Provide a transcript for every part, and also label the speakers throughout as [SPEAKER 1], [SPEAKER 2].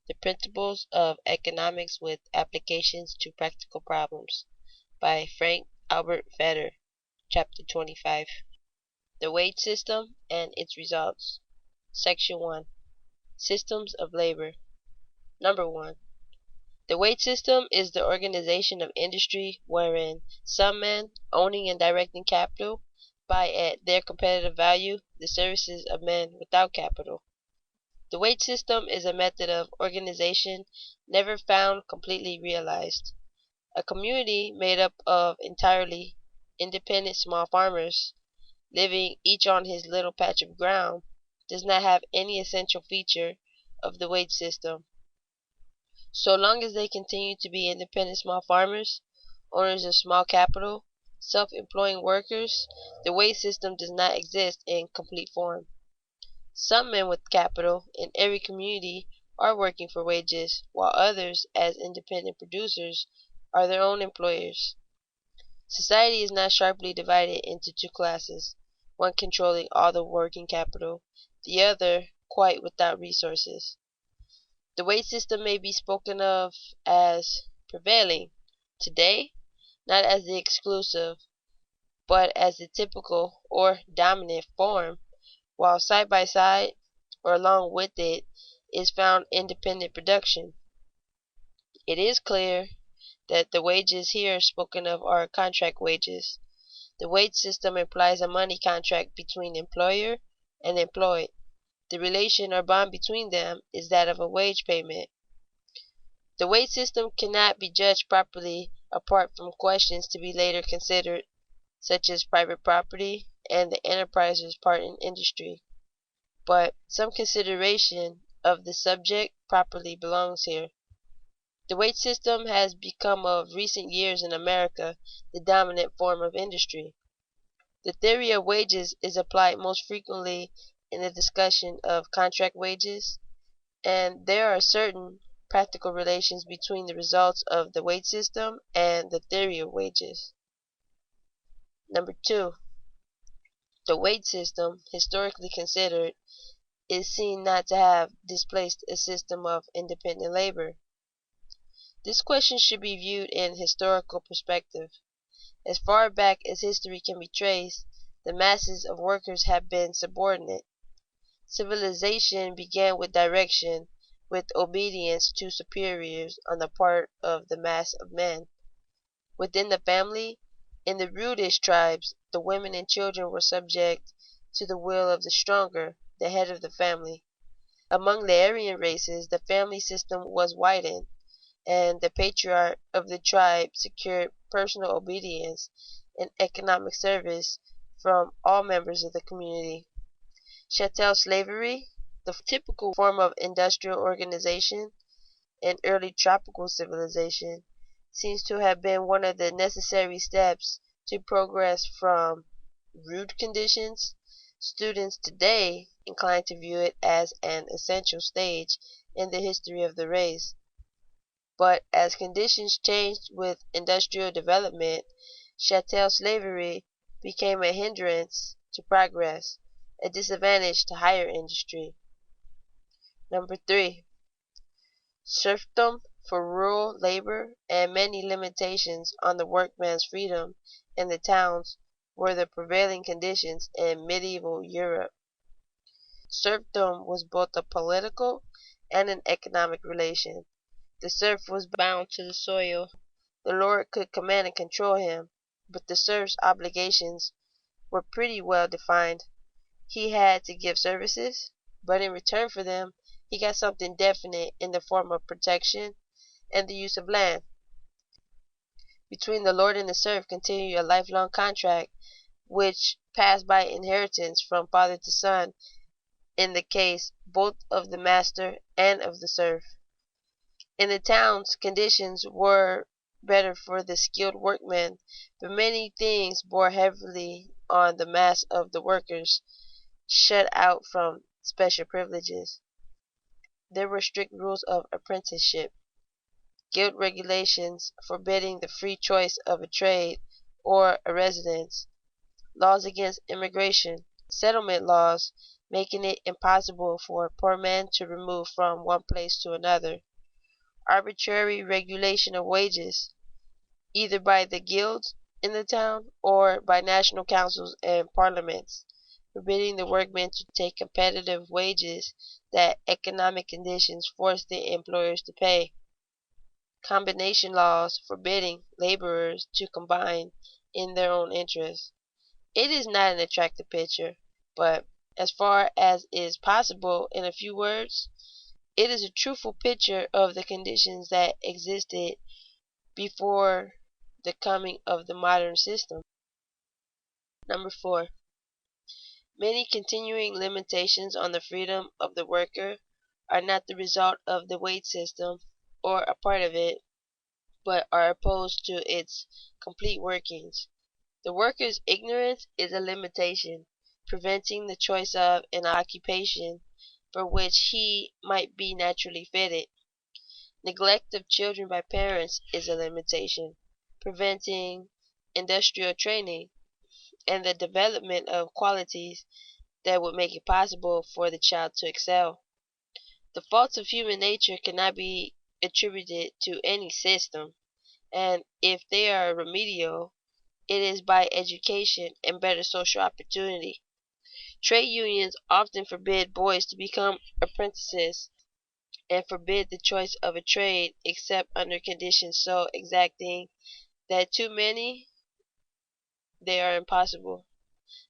[SPEAKER 1] The Principles of Economics with Applications to Practical Problems by Albert Fetter. Chapter 25. The Wage System and its Results. Section 1. Systems of Labor. Number 1. The wage system is the organization of industry wherein some men, owning and directing capital, buy at their competitive value the services of men without capital. The wage system is a method of organization never found completely realized. A community made up of entirely independent small farmers, living each on his little patch of ground, does not have any essential feature of the wage system. So long as they continue to be independent small farmers, owners of small capital, self-employing workers, the wage system does not exist in complete form. Some men with capital in every community are working for wages, while others, as independent producers, are their own employers. Society is not sharply divided into two classes, one controlling all the working capital, the other quite without resources. The wage system may be spoken of as prevailing today, not as the exclusive, but as the typical or dominant form, while side by side or along with it is found independent production. It is clear that the wages here spoken of are contract wages. The wage system implies a money contract between employer and employed. The relation or bond between them is that of a wage payment. The wage system cannot be judged properly apart from questions to be later considered, such as private property and the enterpriser's part in industry. But some consideration of the subject properly belongs here. The wage system has become of recent years in America the dominant form of industry. The theory of wages is applied most frequently in the discussion of contract wages, and there are certain practical relations between the results of the wage system and the theory of wages. Number 2. The wage system, historically considered, is seen not to have displaced a system of independent labor. This question should be viewed in historical perspective. As far back as history can be traced, the masses of workers have been subordinate. Civilization began with direction, with obedience to superiors on the part of the mass of men. Within the family, in the rudest tribes, the women and children were subject to the will of the stronger, the head of the family. Among the Aryan races, the family system was widened, and the patriarch of the tribe secured personal obedience and economic service from all members of the community. Chattel slavery, the typical form of industrial organization in early tropical civilization, seems to have been one of the necessary steps to progress from rude conditions. Students today incline to view it as an essential stage in the history of the race. But as conditions changed with industrial development, chattel slavery became a hindrance to progress, a disadvantage to higher industry. Number 3. Serfdom for rural labor and many limitations on the workman's freedom in the towns were the prevailing conditions in medieval Europe. Serfdom was both a political and an economic relation. The serf was bound to the soil. The lord could command and control him, but the serf's obligations were pretty well defined. He had to give services, but in return for them, he got something definite in the form of protection and the use of land. Between the lord and the serf continued a lifelong contract, which passed by inheritance from father to son in the case both of the master and of the serf. In the towns, conditions were better for the skilled workmen, but many things bore heavily on the mass of the workers, shut out from special privileges. There were strict rules of apprenticeship, guild regulations forbidding the free choice of a trade or a residence, laws against immigration, settlement laws making it impossible for poor men to remove from one place to another. Arbitrary regulation of wages, either by the guilds in the town or by national councils and parliaments, forbidding the workmen to take competitive wages that economic conditions force the employers to pay. Combination laws forbidding laborers to combine in their own interest. It is not an attractive picture, but as far as is possible in a few words, it is a truthful picture of the conditions that existed before the coming of the modern system. Number 4. Many continuing limitations on the freedom of the worker are not the result of the wage system or a part of it, but are opposed to its complete workings. The worker's ignorance is a limitation, preventing the choice of an occupation for which he might be naturally fitted. Neglect of children by parents is a limitation, preventing industrial training and the development of qualities that would make it possible for the child to excel. The faults of human nature cannot be attributed to any system, and if they are remedial, it is by education and better social opportunity. Trade unions often forbid boys to become apprentices and forbid the choice of a trade except under conditions so exacting that to many they are impossible.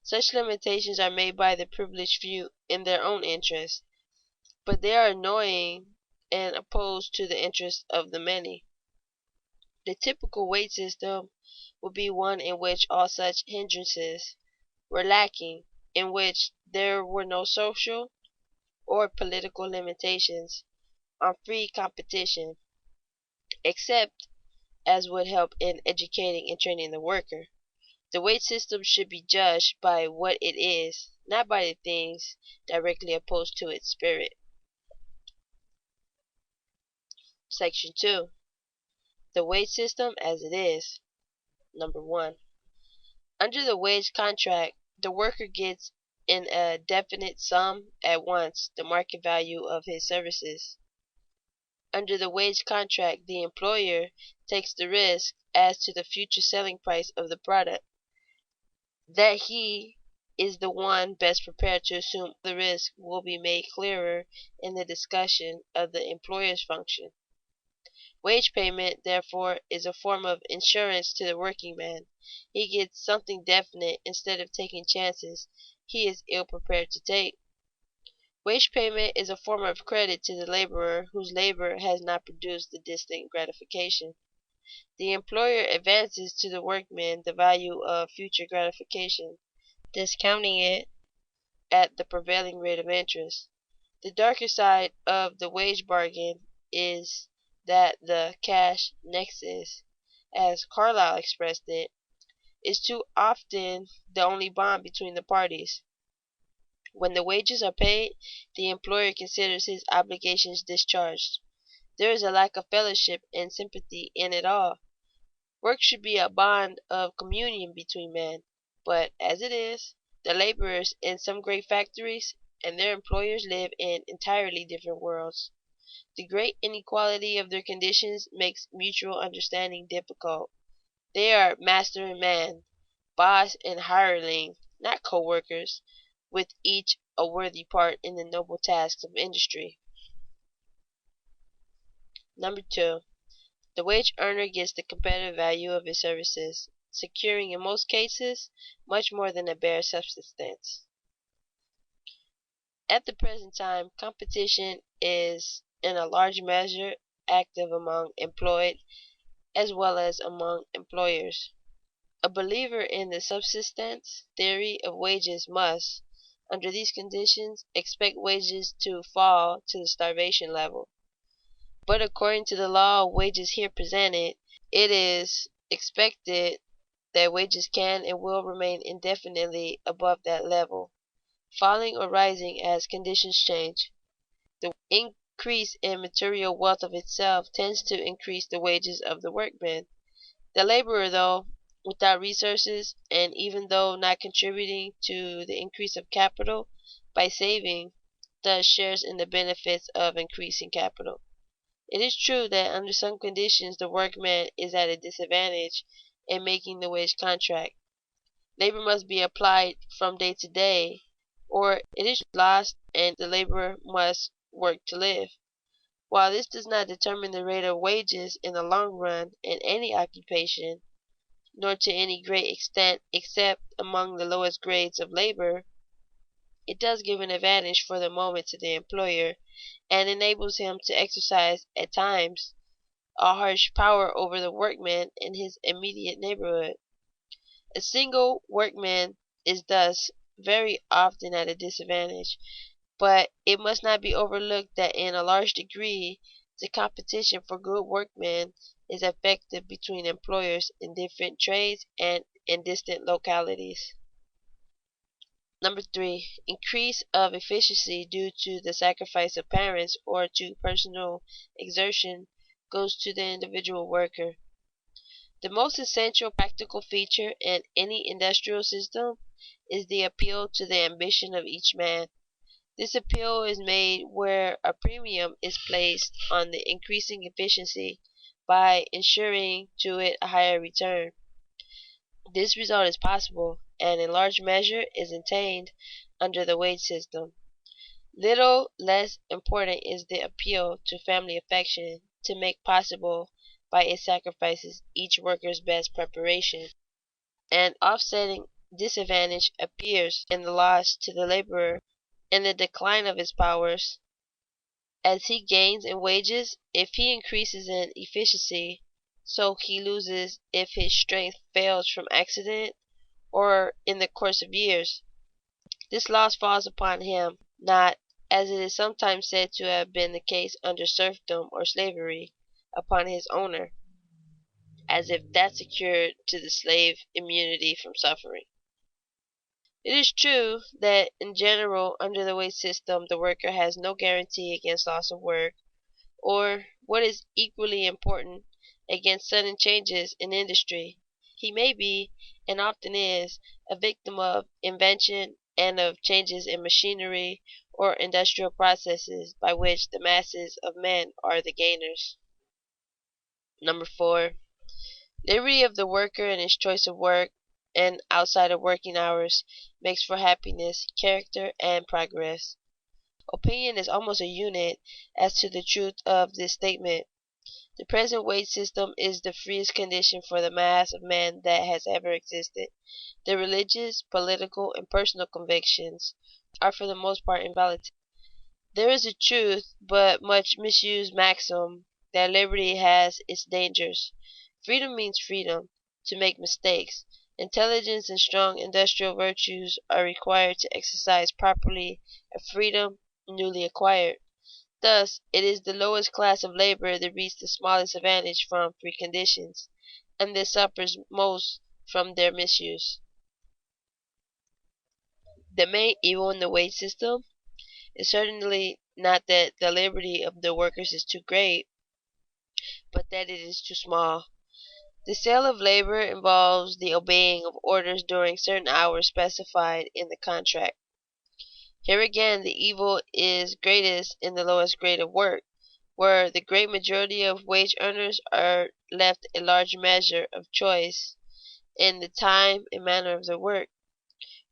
[SPEAKER 1] Such limitations are made by the privileged few in their own interest, but they are annoying and opposed to the interests of the many. The typical wage system would be one in which all such hindrances were lacking, in which there were no social or political limitations on free competition, except as would help in educating and training the worker. The wage system should be judged by what it is, not by the things directly opposed to its spirit. Section 2. The wage system as it is. Number 1. Under the wage contract, the worker gets in a definite sum at once the market value of his services. Under the wage contract, the employer takes the risk as to the future selling price of the product. That he is the one best prepared to assume the risk will be made clearer in the discussion of the employer's function. Wage payment, therefore, is a form of insurance to the working man. He gets something definite instead of taking chances he is ill prepared to take. Wage payment is a form of credit to the laborer whose labor has not produced the distant gratification. The employer advances to the workman the value of future gratification, discounting it at the prevailing rate of interest. The darker side of the wage bargain is that the cash nexus, as Carlyle expressed it, is too often the only bond between the parties. When the wages are paid, the employer considers his obligations discharged. There is a lack of fellowship and sympathy in it all. Work should be a bond of communion between men, but as it is, the laborers in some great factories and their employers live in entirely different worlds. The great inequality of their conditions makes mutual understanding difficult. They are master and man, boss and hireling, not co-workers, with each a worthy part in the noble tasks of industry. Number 2. The wage earner gets the competitive value of his services, securing in most cases much more than a bare subsistence. At the present time, competition is in a large measure active among employed as well as among employers. A believer in the subsistence theory of wages must, under these conditions, expect wages to fall to the starvation level. But according to the law of wages here presented, it is expected that wages can and will remain indefinitely above that level, falling or rising as conditions change. The increase in material wealth of itself tends to increase the wages of the workman. The laborer, though without resources, and even though not contributing to the increase of capital, by saving, thus shares in the benefits of increasing capital. It is true that under some conditions the workman is at a disadvantage in making the wage contract. Labor must be applied from day to day, or it is lost and the laborer must work to live. While this does not determine the rate of wages in the long run in any occupation, nor to any great extent except among the lowest grades of labor, it does give an advantage for the moment to the employer, and enables him to exercise at times a harsh power over the workman in his immediate neighborhood. A single workman is thus very often at a disadvantage, but it must not be overlooked that in a large degree the competition for good workmen is effective between employers in different trades and in distant localities. Number three, increase of efficiency due to the sacrifice of parents or to personal exertion goes to the individual worker. The most essential practical feature in any industrial system is the appeal to the ambition of each man. This appeal is made where a premium is placed on the increasing efficiency by ensuring to it a higher return. This result is possible, and in large measure is attained under the wage system. Little less important is the appeal to family affection to make possible by its sacrifices each worker's best preparation. An offsetting disadvantage appears in the loss to the laborer in the decline of his powers. As he gains in wages if he increases in efficiency, so he loses if his strength fails from accident or in the course of years. This loss falls upon him, not, as it is sometimes said to have been the case under serfdom or slavery, upon his owner, as if that secured to the slave immunity from suffering. It is true that in general under the wage system the worker has no guarantee against loss of work, or, what is equally important, against sudden changes in industry. He may be, and often is, a victim of invention and of changes in machinery or industrial processes by which the masses of men are the gainers. Number four, liberty of the worker in his choice of work and outside of working hours makes for happiness, character, and progress. Opinion is almost a unit as to the truth of this statement. The present wage system is the freest condition for the mass of men that has ever existed. Their religious, political, and personal convictions are for the most part invalid. There is a truth, but much misused maxim, that liberty has its dangers. Freedom means freedom to make mistakes. Intelligence and strong industrial virtues are required to exercise properly a freedom newly acquired. Thus, it is the lowest class of labor that reaps the smallest advantage from free conditions, and that suffers most from their misuse. The main evil in the wage system is certainly not that the liberty of the workers is too great, but that it is too small. The sale of labor involves the obeying of orders during certain hours specified in the contract. Here again the evil is greatest in the lowest grade of work, where the great majority of wage earners are left a large measure of choice in the time and manner of their work.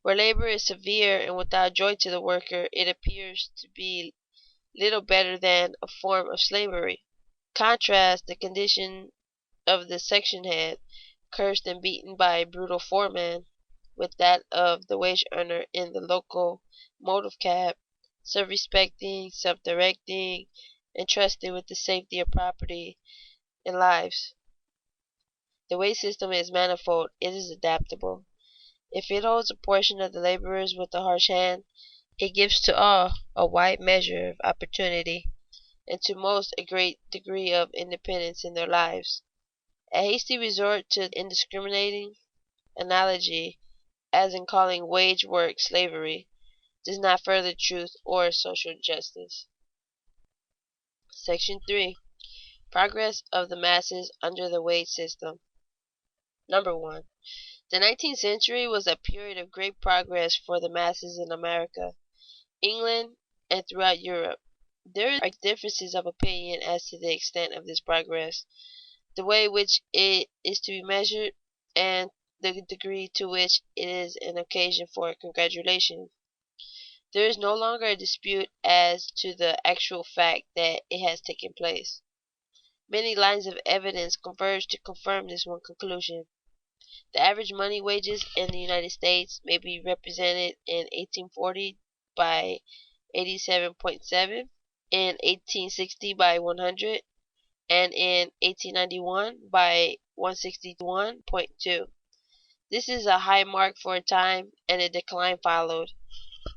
[SPEAKER 1] Where labor is severe and without joy to the worker, it appears to be little better than a form of slavery. Contrast the condition of the section head, cursed and beaten by a brutal foreman, with that of the wage earner in the local motive cab, self-respecting, self-directing, entrusted with the safety of property and lives. The wage system is manifold, it is adaptable. If it holds a portion of the laborers with a harsh hand, it gives to all a wide measure of opportunity, and to most a great degree of independence in their lives. A hasty resort to indiscriminating analogy, as in calling wage work slavery, does not further truth or social justice. Section 3. Progress of the masses under the wage system. Number 1. The 19th century was a period of great progress for the masses in America. England, and throughout Europe. There are differences of opinion as to the extent of this progress, the way in which it is to be measured, and the degree to which it is an occasion for congratulation. There is no longer a dispute as to the actual fact that it has taken place. Many lines of evidence converge to confirm this one conclusion. The average money wages in the United States may be represented in 1840 by 87.7, in 1860 by 100, and in 1891 by 161.2. This is a high mark for a time, and a decline followed.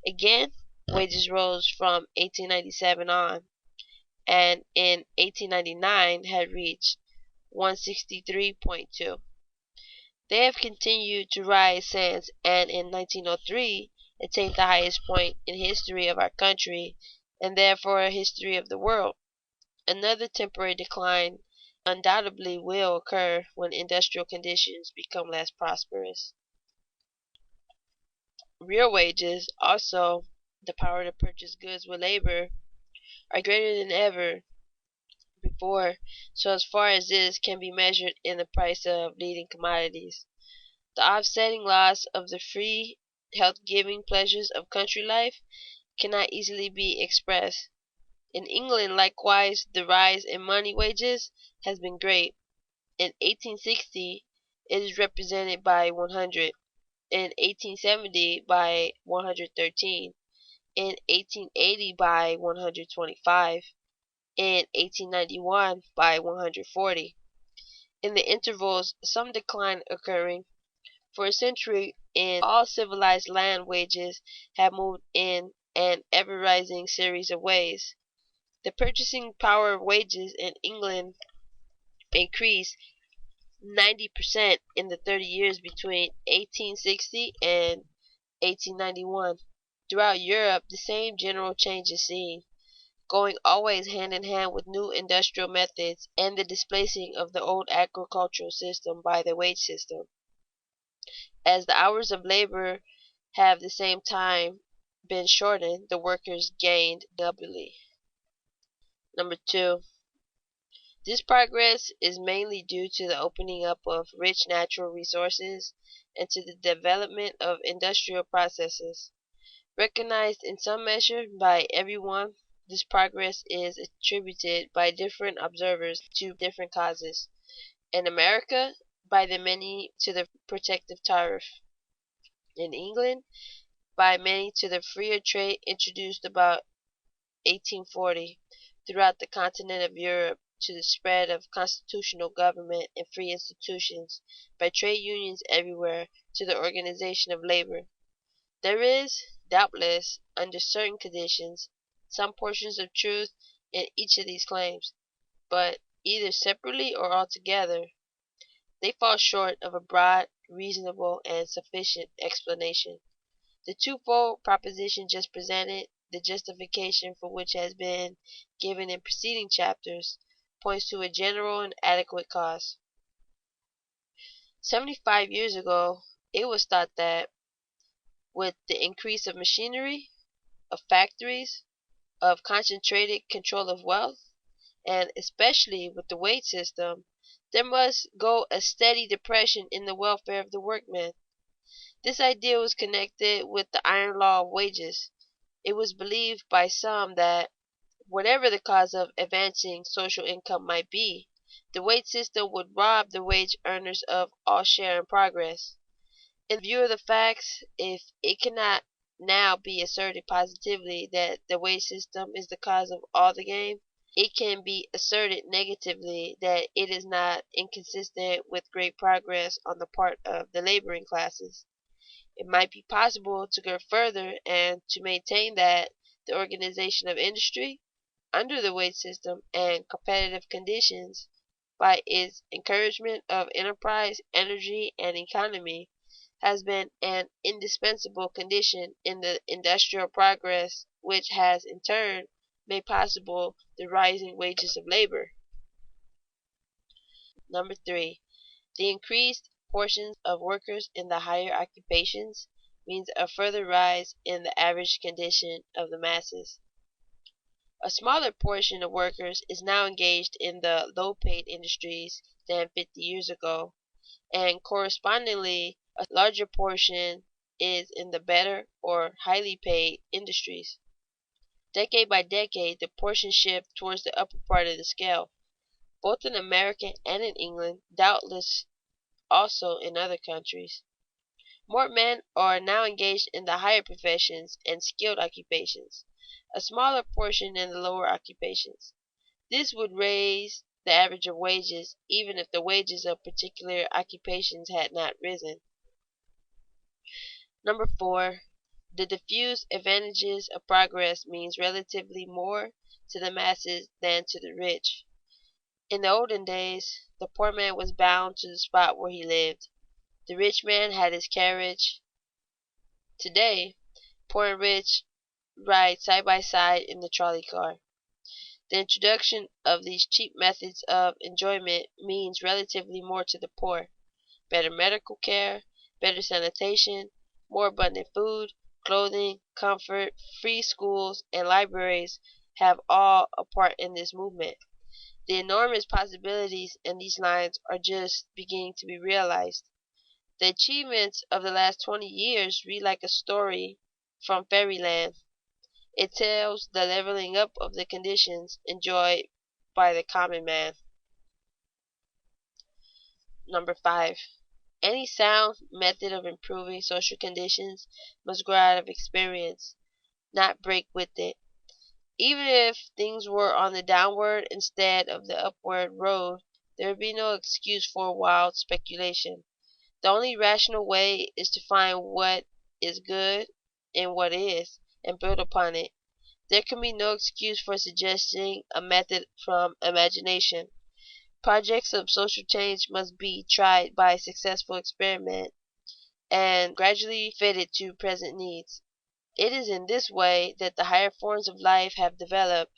[SPEAKER 1] Again, wages rose from 1897 on, and in 1899 had reached 163.2. They have continued to rise since, and in 1903 attained the highest point in history of our country, and therefore a history of the world. Another temporary decline undoubtedly will occur when industrial conditions become less prosperous. Real wages, also the power to purchase goods with labor, are greater than ever before, so as far as this can be measured in the price of leading commodities. The offsetting loss of the free, health-giving pleasures of country life cannot easily be expressed. In England, likewise, the rise in money wages has been great. In 1860, it is represented by 100, in 1870 by 113, in 1880 by 125, in 1891 by 140. In the intervals, some decline occurring. For a century, in all civilized land, wages have moved in an ever-rising series of ways. The purchasing power of wages in England increased 90% in the 30 years between 1860 and 1891. Throughout Europe, the same general change is seen, going always hand in hand with new industrial methods and the displacing of the old agricultural system by the wage system. As the hours of labor have the same time been shortened, the workers gained doubly. Number two, this progress is mainly due to the opening up of rich natural resources and to the development of industrial processes. Recognized in some measure by everyone, this progress is attributed by different observers to different causes. In America, by the many to the protective tariff. In England, by many to the freer trade introduced about 1840. Throughout the continent of Europe, to the spread of constitutional government and free institutions, by trade unions everywhere, to the organization of labor. There is, doubtless, under certain conditions, some portions of truth in each of these claims, but either separately or altogether, they fall short of a broad, reasonable, and sufficient explanation. The twofold proposition just presented, the justification for which has been given in preceding chapters, points to a general and adequate cause. 75 years ago, it was thought that, with the increase of machinery, of factories, of concentrated control of wealth, and especially with the wage system, there must go a steady depression in the welfare of the workmen. This idea was connected with the iron law of wages. It was believed by some that, whatever the cause of advancing social income might be, the wage system would rob the wage earners of all share in progress. In view of the facts, if it cannot now be asserted positively that the wage system is the cause of all the gain, it can be asserted negatively that it is not inconsistent with great progress on the part of the laboring classes. It might be possible to go further and to maintain that the organization of industry, under the wage system and competitive conditions, by its encouragement of enterprise, energy, and economy, has been an indispensable condition in the industrial progress which has in turn made possible the rising wages of labor. Number three, the increased portions of workers in the higher occupations means a further rise in the average condition of the masses. A smaller portion of workers is now engaged in the low-paid industries than 50 years ago, and correspondingly, a larger portion is in the better or highly paid industries. Decade by decade, the portion shifts towards the upper part of the scale, both in America and in England, doubtless also in other countries. More men are now engaged in the higher professions and skilled occupations, a smaller portion in the lower occupations. This would raise the average of wages, even if the wages of particular occupations had not risen. Number 4, the diffuse advantages of progress means relatively more to the masses than to the rich. In the olden days, the poor man was bound to the spot where he lived. The rich man had his carriage. Today, poor and rich ride side by side in the trolley car. The introduction of these cheap methods of enjoyment means relatively more to the poor. Better medical care, better sanitation, more abundant food, clothing, comfort, free schools, and libraries have all a part in this movement. The enormous possibilities in these lines are just beginning to be realized. The achievements of the last 20 years read like a story from fairyland. It tells the leveling up of the conditions enjoyed by the common man. Number 5. Any sound method of improving social conditions must grow out of experience, not break with it. Even if things were on the downward instead of the upward road, there would be no excuse for wild speculation. The only rational way is to find what is good in what is, and build upon it. There can be no excuse for suggesting a method from imagination. Projects of social change must be tried by successful experiment and gradually fitted to present needs. It is in this way that the higher forms of life have developed.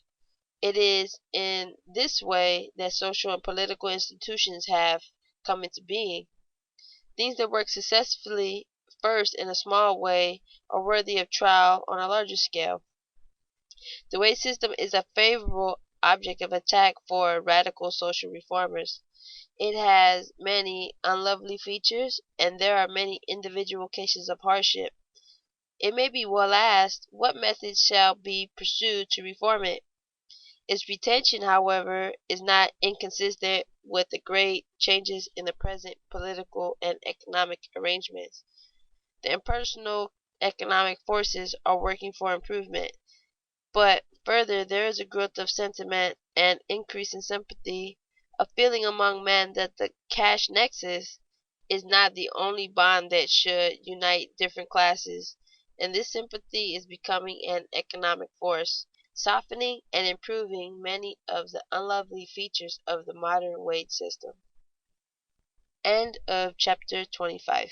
[SPEAKER 1] It is in this way that social and political institutions have come into being. Things that work successfully first in a small way are worthy of trial on a larger scale. The wage system is a favorable object of attack for radical social reformers. It has many unlovely features, and there are many individual cases of hardship. It may be well asked, what methods shall be pursued to reform it? Its retention, however, is not inconsistent with the great changes in the present political and economic arrangements. The impersonal economic forces are working for improvement. But further, there is a growth of sentiment and increase in sympathy, a feeling among men that the cash nexus is not the only bond that should unite different classes, and this sympathy is becoming an economic force, softening and improving many of the unlovely features of the modern wage system. End of chapter 25.